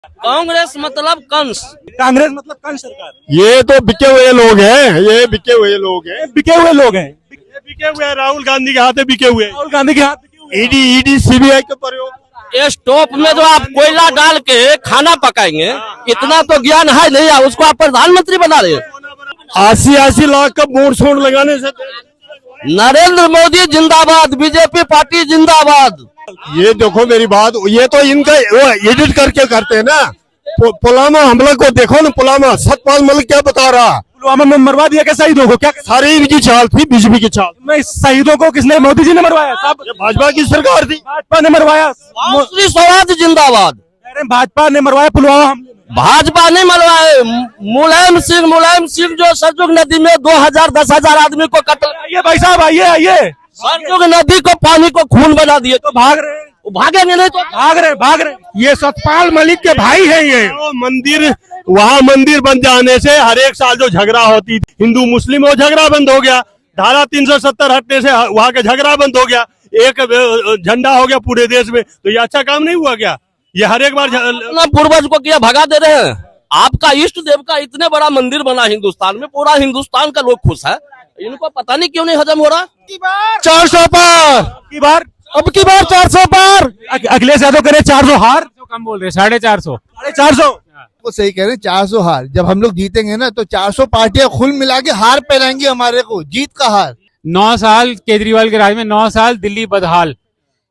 कांग्रेस मतलब कंस। कांग्रेस मतलब कंस सरकार। ये तो बिके हुए लोग हैं, ये बिके हुए लोग हैं, बिके हुए लोग हैं। ये बिके हुए हैं, राहुल गांधी के हाथ में बिके हुए हैं। राहुल गांधी के हाथ बिके हुए हैं। ईडी सीबीआई के प्रयोग। ये स्टोव में जो आप कोयला डाल के खाना पकाएंगे, इतना तो ज्ञान है नहीं, उसको आप प्रधानमंत्री बना रहे हैं। 80 लाख का बोर्ड सोड लगाने से नरेंद्र मोदी जिंदाबाद, बीजेपी पार्टी जिंदाबाद। ये देखो मेरी बात, ये तो इनका वो एडिट करके करते हैं ना। पुलवामा हमला को देखो ना, पुलवामा सतपाल मलिक क्या बता रहा, पुलवामा में मरवा दिया क्या शहीदों को? क्या सारी इनकी चाल थी, बीजेपी की चाल। मैं शहीदों को किसने? मोदी जी ने मरवाया साहब। ये भाजपा की सरकार थी, भाजपा ने मरवाया। श्री स्वराज जिंदाबाद। अरे भाजपा ने मरवाया पुलवामा हमले में। भाजपा नहीं मरवाए, मुलायम सिंह जो सरजुग नदी में 2000-10,000 आदमी को कत्ल। आइए भाई साहब, आइए आइए। सरजुग नदी को पानी को खून बना दिए, तो भाग रहे हैं, वो भागेंगे नहीं तो। भाग रहे। ये सतपाल मलिक के भाई हैं। ये मंदिर, वहाँ मंदिर बन जाने से हर एक साल जो झगड़ा होती थी हिंदू मुस्लिम, वो झगड़ा बंद हो गया। धारा 370 हटने से वहाँ का झगड़ा बंद हो गया, एक झंडा हो गया पूरे देश में। तो ये अच्छा काम नहीं हुआ क्या? ये हर एक बार अपना पूर्वज को क्या भगा दे रहे हैं? आपका इष्ट देव का इतने बड़ा मंदिर बना हिंदुस्तान में, पूरा हिंदुस्तान का लोग खुश है, इनको पता नहीं क्यों नहीं हजम हो रहा। 400 पार अब की बार 400 पार। अखिलेश यादव करे 400 हार। कम बोल रहे 450। 450। वो सही कह रहे हैं, 400 हार। जब हम लोग जीतेंगे ना तो 400 पार्टियां खुल मिला के हार पहनाएंगी हमारे को, जीत का हार। 9 साल केजरीवाल के राज में, 9 साल दिल्ली बदहाल,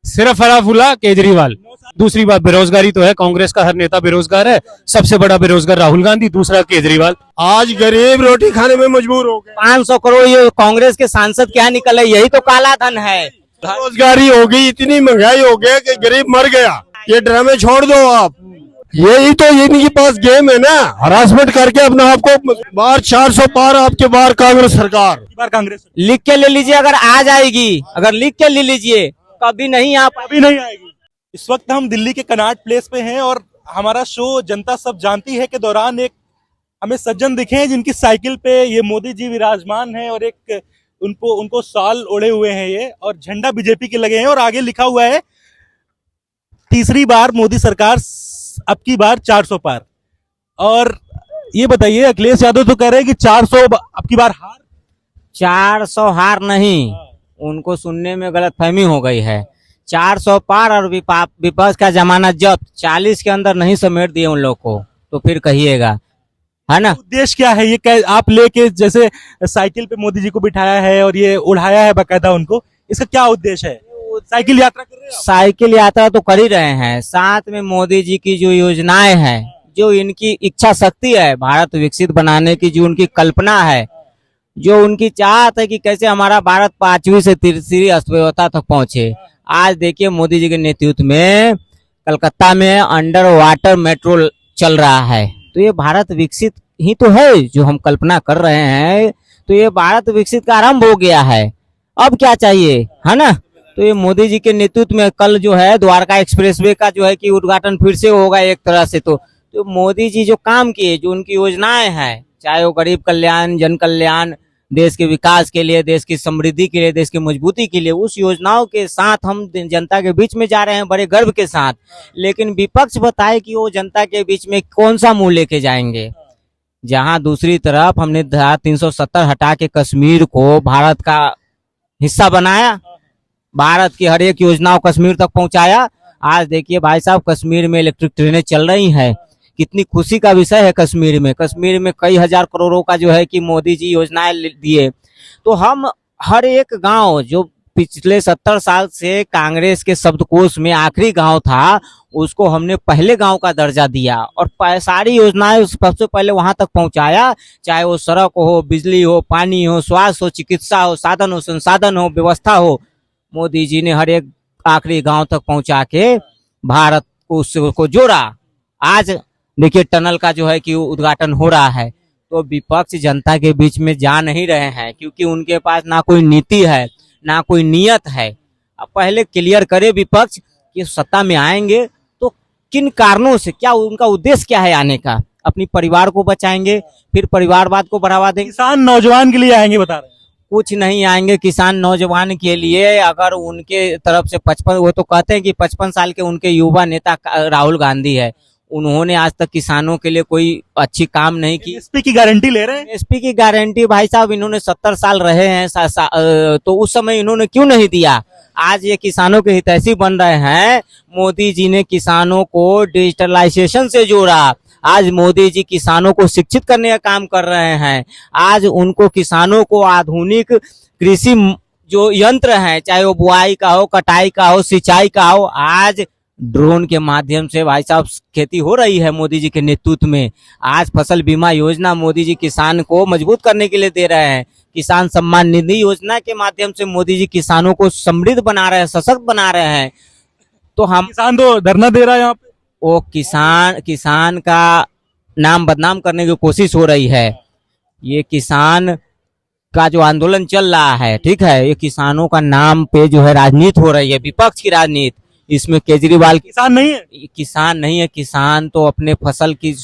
सिर्फ हरा फूला केजरीवाल। दूसरी बात, बेरोजगारी तो है, कांग्रेस का हर नेता बेरोजगार है, सबसे बड़ा बेरोजगार राहुल गांधी, दूसरा केजरीवाल। आज गरीब रोटी खाने में मजबूर हो गए। 500 करोड़ ये कांग्रेस के सांसद क्या निकले, यही तो काला धन है। बेरोजगारी हो गई, इतनी महंगाई हो गई कि गरीब मर गया। ये ड्रामे छोड़ दो आप, यही तो इनके पास गेम है ना, हरासमेंट करके अपने आप को बार 400 पार। आपके बार कांग्रेस सरकार, बार कांग्रेस लिख के ले लीजिए, अगर आ जाएगी, अगर लिख के ले लीजिए, कभी नहीं आप अभी नहीं आएगी। इस वक्त हम दिल्ली के कनॉट प्लेस पे हैं और हमारा शो जनता सब जानती है के दौरान एक हमें सज्जन दिखे हैं जिनकी साइकिल पे ये मोदी जी विराजमान है और एक उनको शाल ओढ़े हुए हैं ये, और झंडा बीजेपी के लगे हैं और आगे लिखा हुआ है तीसरी बार मोदी सरकार, अब की बार 400 पार। और ये बताइए, अखिलेश यादव तो कह रहे हैं कि 400 अब की बार हार। 400 हार नहीं, उनको सुनने में गलतफहमी हो गई है। 400 पार और विपक्ष का जमाना जब्त, 40 के अंदर नहीं समेट दिए उन लोग को, तो फिर कहिएगा, है ना। उद्देश्य क्या है ये? आप लेके जैसे साइकिल पे मोदी जी को बिठाया है और ये उड़ाया है बाकायदा उनको, इसका क्या उद्देश्य है? साइकिल यात्रा कर रहे हैं आप? साइकिल यात्रा तो कर ही रहे हैं, साथ में मोदी जी की जो योजनाएं हैं, जो इनकी इच्छा शक्ति है भारत विकसित बनाने की, जो उनकी कल्पना है, जो उनकी चाहत है कि कैसे हमारा भारत 5वीं से तीसरी अर्थव्यवस्था तक पहुंचे। आज देखिए मोदी जी के नेतृत्व में कलकत्ता में अंडर वाटर मेट्रो चल रहा है, तो ये भारत विकसित ही तो है जो हम कल्पना कर रहे हैं। तो ये भारत विकसित का आरंभ हो गया है, अब क्या चाहिए, है ना। तो ये मोदी जी के नेतृत्व में कल जो है द्वारका एक्सप्रेसवे का जो है कि उद्घाटन फिर से होगा एक तरह से। तो मोदी जी जो काम किए, जो उनकी योजनाएं हैं, चाहे वो गरीब कल्याण, जन कल्याण, देश के विकास के लिए, देश की समृद्धि के लिए, देश की मजबूती के लिए, उस योजनाओं के साथ हम जनता के बीच में जा रहे हैं बड़े गर्व के साथ। लेकिन विपक्ष बताए कि वो जनता के बीच में कौन सा मुंह लेके जाएंगे, जहां दूसरी तरफ हमने धारा 370 हटा के कश्मीर को भारत का हिस्सा बनाया, भारत की हर एक योजनाओं कश्मीर तक पहुंचाया। आज देखिए भाई साहब, कश्मीर में इलेक्ट्रिक ट्रेनें चल रही हैं, कितनी खुशी का विषय है। कश्मीर में कई हजार करोड़ों का जो है कि मोदी जी योजनाएं दिए। तो हम हर एक गांव जो पिछले 70 साल से कांग्रेस के शब्दकोश में आखिरी गांव था, उसको हमने पहले गांव का दर्जा दिया और सारी योजनाएं सबसे पहले वहां तक पहुंचाया। चाहे वो सड़क हो, बिजली हो, पानी हो, स्वास्थ्य हो, चिकित्सा हो, साधन हो, संसाधन हो, व्यवस्था हो, मोदी जी ने हर एक आखिरी गांव तक पहुंचा के भारत को उसको जोड़ा। आज देखिए टनल का जो है कि उद्घाटन हो रहा है। तो विपक्ष जनता के बीच में जा नहीं रहे हैं, क्योंकि उनके पास ना कोई नीति है, ना कोई नियत है। अब पहले क्लियर करे विपक्ष कि सत्ता में आएंगे तो किन कारणों से, क्या उनका उद्देश्य क्या है आने का। अपनी परिवार को बचाएंगे, फिर परिवारवाद को बढ़ावा देंगे। किसान नौजवान के लिए आएंगे बता रहे हैं। कुछ नहीं आएंगे किसान नौजवान के लिए। अगर उनके तरफ से 55, वो तो कहते हैं कि 55 साल के उनके युवा नेता राहुल गांधी है, उन्होंने आज तक किसानों के लिए कोई अच्छी काम नहीं की। एसपी की गारंटी ले रहे हैं। एसपी की गारंटी भाई साहब इन्होंने 70 साल रहे हैं, तो उस समय इन्होंने क्यों नहीं दिया? आज ये किसानों के हितैषी बन रहे हैं। मोदी जी ने किसानों को डिजिटलाइजेशन से जोड़ा। आज मोदी जी किसानों को शिक्षित करने का काम कर रहे हैं। आज उनको किसानों को आधुनिक कृषि जो यंत्र हैं, चाहे वो बुआई का हो, कटाई का हो, सिंचाई का हो, आज ड्रोन के माध्यम से भाई साहब खेती हो रही है मोदी जी के नेतृत्व में। आज फसल बीमा योजना मोदी जी किसान को मजबूत करने के लिए दे रहे हैं। किसान सम्मान निधि योजना के माध्यम से मोदी जी किसानों को समृद्ध बना रहे हैं, सशक्त बना रहे हैं। तो हम किसान तो धरना दे रहा है यहाँ पे। वो किसान का नाम बदनाम करने की कोशिश हो रही है। ये किसान का जो आंदोलन चल रहा है, ठीक है, ये किसानों का नाम पे जो है राजनीति हो रही है, विपक्ष की राजनीति। इसमें केजरीवाल किसान नहीं है। किसान नहीं है। किसान तो अपने फसल की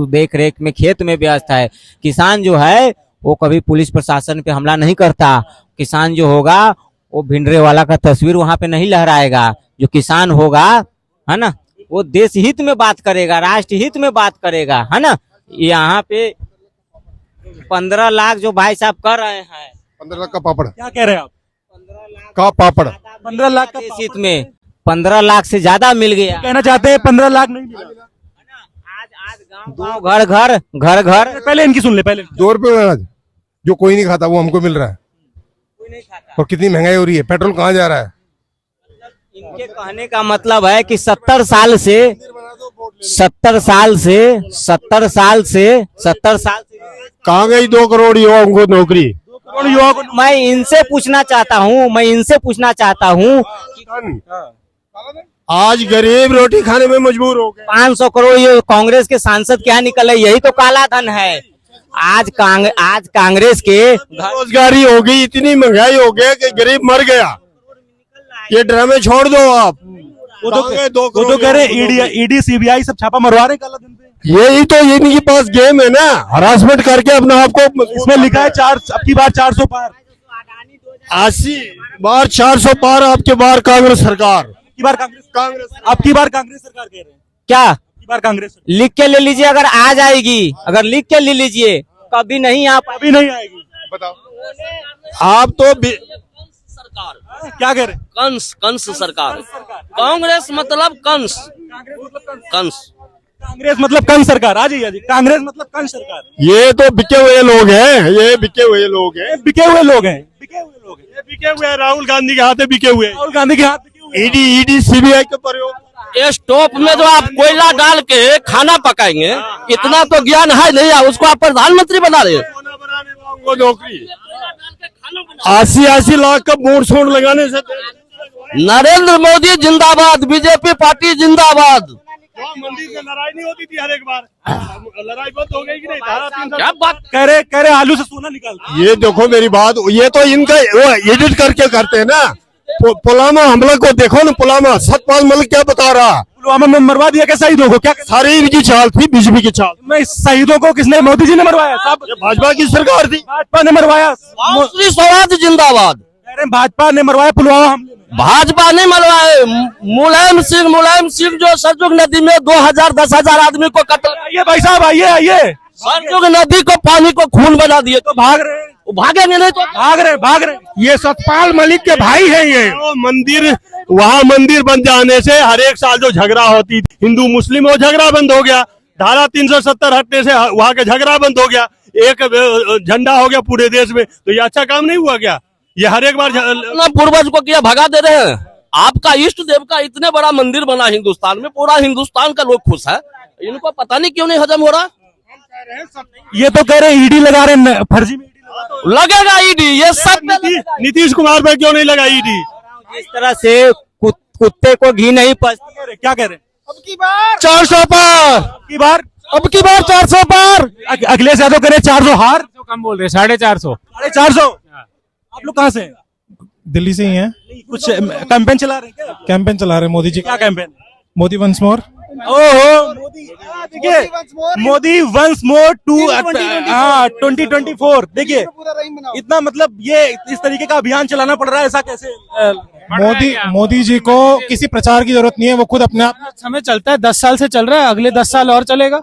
देख रेख में खेत में व्यस्त है। किसान जो है वो कभी पुलिस प्रशासन पे हमला नहीं करता। किसान जो होगा वो भिंडरेवाला का तस्वीर वहां पे नहीं लहराएगा। जो किसान होगा, है ना, वो देश हित में बात करेगा, राष्ट्र हित में बात करेगा, है ना। यहाँ पे 15 लाख जो भाई साहब कर रहे हैं, 15 लाख का पापड़। क्या कह रहे हैं आप? 15 लाख का पापड़ 15 लाख का देश हित में 15 लाख से ज्यादा मिल गया। कहना चाहते हैं 15 लाख नहीं मिला। आज गाँव घर घर पहले इनकी सुन ले। पहले 2 रुपए अनाज जो कोई नहीं खाता वो हमको मिल रहा है। कोई नहीं खाता। और कितनी महंगाई हो रही है, पेट्रोल कहाँ जा रहा है। इनके कहने का मतलब है कि 70 साल से कहाँ गई 2 करोड़ युवाओं को नौकरी। युवाओं को मैं इनसे पूछना चाहता हूँ आज गरीब रोटी खाने में मजबूर हो गए। 500 करोड़ ये कांग्रेस के सांसद क्या निकले, यही तो काला धन है। आज कांग्रेस के बेरोजगारी हो गई, इतनी महंगाई हो गई कि गरीब मर गया। ये ड्रामे छोड़ दो आप। वो तो कह रहे ईडी सीबीआई सब छापा मरवा रहे काला धन पे। यही तो इनके पास गेम है ना, हरासमेंट करके अपने आप को। इसमें लिखा है अब की बार 400 पार। 80 बार 400 पार। आपके बार कांग्रेस सरकार। कांग्रेस अब की बार कांग्रेस सरकार कह रहे हैं। क्या की बार कांग्रेस लिख के ले लीजिए, अगर आ जाएगी, अगर लिख के ले लीजिए, कभी नहीं अभी नहीं आएगी। बताओ आप तो सरकार क्या कह रहे हैं? कंस सरकार। कांग्रेस मतलब कंस। कांग्रेस मतलब कंस सरकार। आ जाइए। कांग्रेस मतलब कंस सरकार। ये तो बिके हुए लोग हैं। ये बिके हुए लोग हैं। बिके हुए लोग हैं। ये बिके हुए हैं। राहुल गांधी के हाथ में बिके हुए। राहुल गांधी के हाथ में ईडी सीबीआई के प्रयोग। ये स्टोव में जो आप कोयला डाल के खाना पकाएंगे, इतना तो ज्ञान है नहीं। उसको आप प्रधानमंत्री बना रहे हैं। नौकरी 80 लाख का बोर्ड शोड लगाने से। नरेंद्र मोदी जिंदाबाद, बीजेपी पार्टी जिंदाबाद। मंदिर से लड़ाई नहीं होती थी हर एक बार। लड़ाई बंद हो गई कि नहीं। धारा 300 क्या बात कह रहे आलू से सोना निकालते। ये देखो मेरी बात, ये तो इनका वो एडिट करके करते हैं ना। पुलवामा हमला को देखो ना, पुलवामा सतपाल मलिक क्या बता रहा। पुलवामा में मरवा दिया क्या शहीदों को? क्या सारी इनकी चाल थी, बीजेपी की चाल। मैं शहीदों को किसने? मोदी जी ने मरवाया साहब। भाजपा की सरकार थी। भाजपा ने मरवाया। श्री स्वराज जिंदाबाद। भाजपा ने मरवाया पुलवामा हमले में। भाजपा नहीं मरवाए। मुलायम सिंह जो सरजुग नदी में 2000-10,000 आदमी को कत्ल। आइए भाई साहब, आइए। सरजुग नदी को पानी को खून बना दिए। तो भाग रहे, भागेंगे नहीं तो भाग रहे। ये सतपाल मलिक के भाई हैं। ये मंदिर, वहाँ मंदिर बन जाने से हर एक साल जो झगड़ा होती थी हिंदू मुस्लिम, वो झगड़ा बंद हो गया। धारा 370 हटने से वहाँ का झगड़ा बंद हो गया। एक झंडा हो गया पूरे देश में। तो ये अच्छा काम नहीं हुआ क्या? ये हर एक बार पूर्वज को क्या भगा दे रहे हैं। आपका इष्ट देव का इतने बड़ा मंदिर बना हिंदुस्तान में, पूरा हिंदुस्तान का लोग खुश है। इनको पता नहीं क्यों नहीं हजम हो रहा। ये तो कह रहे ईडी लगा रहे, फर्जी में लगेगा ईडी। ये सब नीतीश कुमार पे क्यों नहीं लगा ईडी? जिस तरह से कुत्ते को घी नहीं पचता। क्या कह रहे? अब की बार 400 पार। अब की बार 400 पार। अखिलेश यादव करे 400 हार। तो कम बोल रहे 450। 450। आप लोग कहाँ से हैं? दिल्ली से ही हैं। कुछ कैंपेन चला रहे हैं क्या? कैंपेन चला रहे हैं मोदी जी। क्या कैंपेन? Modi once more. ओहो, मोदी वंस मोर टू 2024। देखिए इतना, मतलब ये इस तरीके का अभियान चलाना पड़ रहा है। ऐसा कैसे? मोदी जी को किसी प्रचार की जरूरत नहीं है, वो खुद अपने आप समय चलता है, 10 साल से चल रहा है, अगले 10 साल और चलेगा।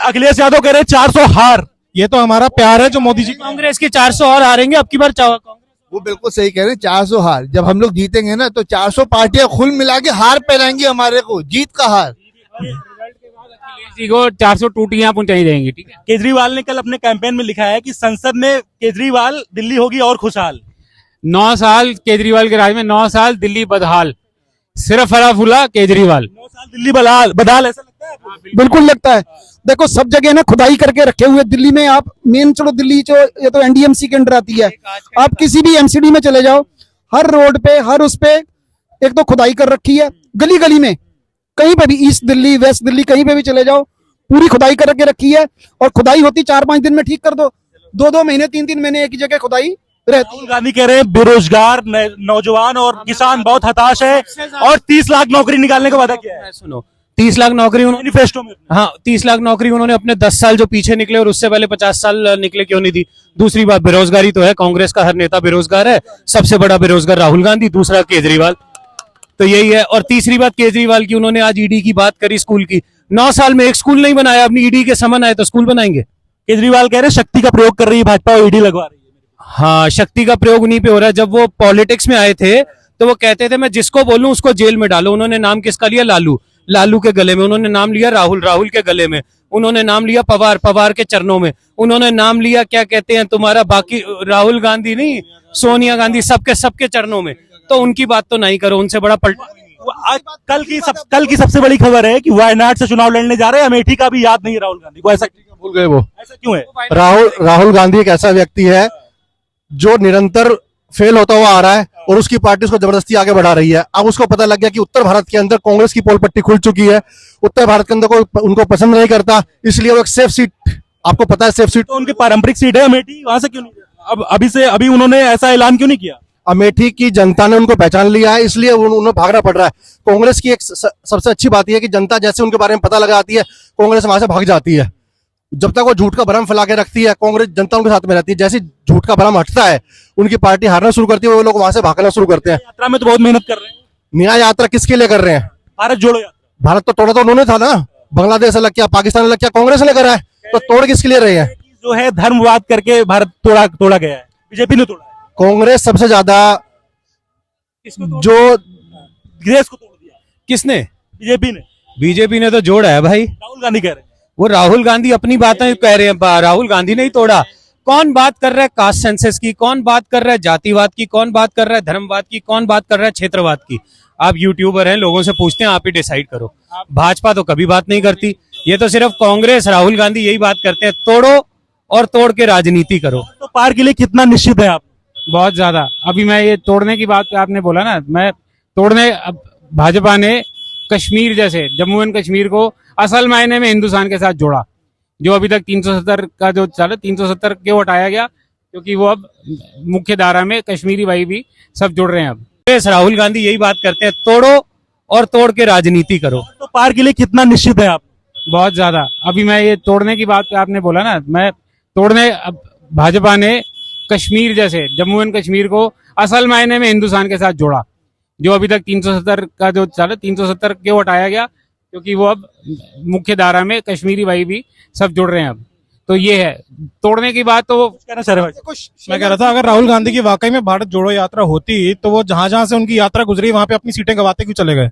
अखिलेश यादव कह रहे हैं 400 हार। ये तो हमारा प्यार है जो मोदी जी कांग्रेस की 400 और हारेंगे अब की बार कांग्रेस। वो बिल्कुल सही कह रहे हैं, 400 हार। जब हम लोग जीतेंगे ना तो 400 पार्टियां खुल मिला के हार पहनाएंगी हमारे को, जीत का हार। अखिलेश जी को 400 टूटियां पहुंचाई जाएंगी, ठीक है। केजरीवाल ने कल अपने कैंपेन में लिखा है कि संसद में केजरीवाल, दिल्ली होगी और खुशहाल। 9 साल केजरीवाल के राज में, 9 साल दिल्ली बदहाल, सिर्फ हरा फूला केजरीवाल। 9 साल दिल्ली बदहाल ऐसा लगता है आपको? बिल्कुल लगता है। देखो सब जगह ना खुदाई करके रखे हुए दिल्ली में। आप मेन चलो दिल्ली जो ये तो एनडीएमसी के अंडर आती है, आप किसी भी एमसीडी में चले जाओ, हर रोड पे हर उस पे एक तो खुदाई कर रखी है, गली गली में कहीं पे भी, ईस्ट दिल्ली वेस्ट दिल्ली कहीं पे भी चले जाओ पूरी खुदाई कर के रखी है। और खुदाई होती 4-5 दिन में ठीक कर दो, 2-2 महीने 3-3 महीने एक ही जगह खुदाई रहती है। राहुल गांधी कह रहे हैं बेरोजगार नौजवान और किसान बहुत हताश है और 30 लाख नौकरी निकालने का वादा किया है। सुनो, 30 लाख नौकरी उन्होंने मैनिफेस्टो में, हाँ 30 लाख नौकरी उन्होंने अपने 10 साल जो पीछे निकले और उससे पहले 50 साल निकले क्यों नहीं दी। दूसरी बात, बेरोजगारी तो है, कांग्रेस का हर नेता बेरोजगार है, सबसे बड़ा बेरोजगार राहुल गांधी, दूसरा केजरीवाल, तो यही है। और तीसरी बात केजरीवाल की, उन्होंने आज ईडी की बात करी, स्कूल की। 9 साल में एक स्कूल नहीं बनाया, अपनी ईडी के समन आए तो स्कूल बनाएंगे। केजरीवाल कह रहे हैं शक्ति का प्रयोग कर रही है भाजपा और ईडी लगवा रही है। हाँ, शक्ति का प्रयोग नहीं पे हो रहा है। जब वो पॉलिटिक्स में आए थे तो वो कहते थे मैं जिसको बोलूं उसको जेल में डालो। उन्होंने नाम किसका लिया? लालू, लालू के गले में। उन्होंने नाम लिया राहुल, राहुल के गले में। उन्होंने नाम लिया पवार, पवार के चरणों में। उन्होंने नाम लिया क्या कहते हैं तुम्हारा, बाकी राहुल गांधी नहीं, सोनिया गांधी, सबके चरणों में। तो उनकी बात तो नहीं करो, उनसे बड़ा पलट। कल की सबसे बड़ी खबर है कि वायनाड से चुनाव लड़ने जा रहे हैं, अमेठी का भी याद नहीं है राहुल गांधी को। ऐसा भूल गए वो। ऐसा क्यों है? राहुल गांधी एक ऐसा व्यक्ति है जो निरंतर फेल होता हुआ आ रहा है और उसकी पार्टी उसको जबरदस्ती आगे बढ़ा रही है। अब उसको पता लग गया कि उत्तर भारत के अंदर कांग्रेस की पोल पट्टी खुल चुकी है, उत्तर भारत के अंदर कोई उनको पसंद नहीं करता, इसलिए वो एक सेफ सीट, आपको पता है सेफ सीट तो उनकी पारंपरिक सीट है अमेठी, वहां से क्यों नहीं? अब अभी उन्होंने ऐसा ऐलान क्यों नहीं किया? अमेठी की जनता ने उनको पहचान लिया है, इसलिए उन्हें भागना पड़ रहा है। कांग्रेस की एक सबसे अच्छी बात यह है कि जनता जैसे उनके बारे में पता लगा आती है, कांग्रेस वहां से भाग जाती है। जब तक वो झूठ का भ्रम फैला के रखती है, कांग्रेस जनता उनके साथ में रहती है। जैसे झूठ का भ्रम हटता है, उनकी पार्टी हारना शुरू करती है, वो लोग वहां से भागना शुरू करते हैं। यात्रा में तो बहुत मेहनत कर रहे हैं। न्याय यात्रा किसके लिए कर रहे हैं? भारत जोड़ो यात्रा। भारत तो तोड़ा तो उन्होंने था ना, बांग्लादेश अलग किया, पाकिस्तान अलग किया, कांग्रेस ने करा है, तो तोड़ किसके लिए रहे हैं? जो है धर्मवाद करके भारत तोड़ा गया है, बीजेपी ने तोड़ा है। कांग्रेस सबसे ज्यादा जो देश को तोड़ दिया किसने? बीजेपी ने तो जोड़ा है भाई। राहुल गांधी कह रहे हैं। वो राहुल गांधी अपनी बातें कह रहे हैं, राहुल गांधी ने ही तोड़ा। कौन बात कर रहा है कास्ट सेंसस की, कौन बात कर रहा है जातिवाद की, कौन बात कर रहा है धर्मवाद की, कौन बात कर रहा है क्षेत्रवाद की? आप यूट्यूबर हैं, लोगों से पूछते हैं, आप ही डिसाइड करो। भाजपा तो कभी बात नहीं करती, ये तो सिर्फ कांग्रेस राहुल गांधी यही बात करते हैं, तोड़ो और तोड़ के राजनीति करो। तो पार के लिए कितना निश्चित है आप? बहुत ज्यादा। अभी मैं ये तोड़ने की बात आपने बोला ना, मैं तोड़ने, भाजपा ने कश्मीर जैसे, जम्मू एंड कश्मीर को असल मायने में हिंदुस्तान के साथ जोड़ा। जो अभी तक 370 का जो चला, 370 क्यों हटाया गया? क्योंकि वो अब मुख्य धारा में कश्मीरी भाई भी सब जुड़ रहे हैं। अब राहुल गांधी यही बात करते हैं, तोड़ो और तोड़ के राजनीति करो। तो पार के लिए कितना निश्चित है आप? बहुत ज्यादा। अभी मैं ये तोड़ने की बात आपने बोला ना, मैं तोड़ने, भाजपा ने कश्मीर जैसे, जम्मू एंड कश्मीर को असल मायने में हिंदुस्तान के साथ जोड़ा। जो अभी तक 370 का जो चला, 370 क्यों हटाया गया? क्योंकि वो अब मुख्य धारा में कश्मीरी भाई भी सब जुड़ रहे हैं अब। तो ये है तोड़ने की बात। तो कहना चाह रहे हैं? मैं कह रहा था अगर राहुल गांधी की वाकई में भारत जोड़ो यात्रा होती तो वो जहां जहां से उनकी यात्रा गुजरी वहां पे अपनी सीटें गंवाते क्यों चले गए?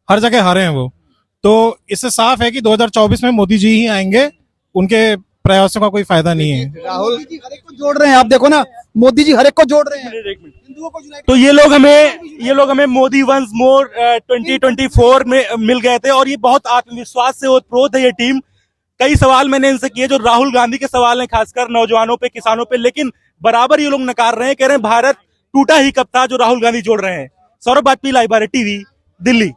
हर जगह हारे हैं वो। तो इससे साफ है कि 2024 में मोदी जी ही आएंगे, उनके प्रयासों का कोई फायदा नहीं है। राहुल जी हर एक को जोड़ रहे हैं, आप देखो ना, मोदी जी हर एक को जोड़ रहे हैं, हिंदुओं को यूनाइट। तो ये लोग हमें मोदी वंस मोर 2024 में मिल गए थे और ये बहुत आत्मविश्वास से ओतप्रोत है ये टीम। कई सवाल मैंने इनसे किए जो राहुल गांधी के सवाल हैं, खासकर नौजवानों पे, किसानों पे, लेकिन बराबर ये लोग नकार रहे हैं, कह रहे हैं भारत टूटा ही कब था जो राहुल गांधी जोड़ रहे हैं। Saurabh Vajpayee, live Bharat TV, Delhi.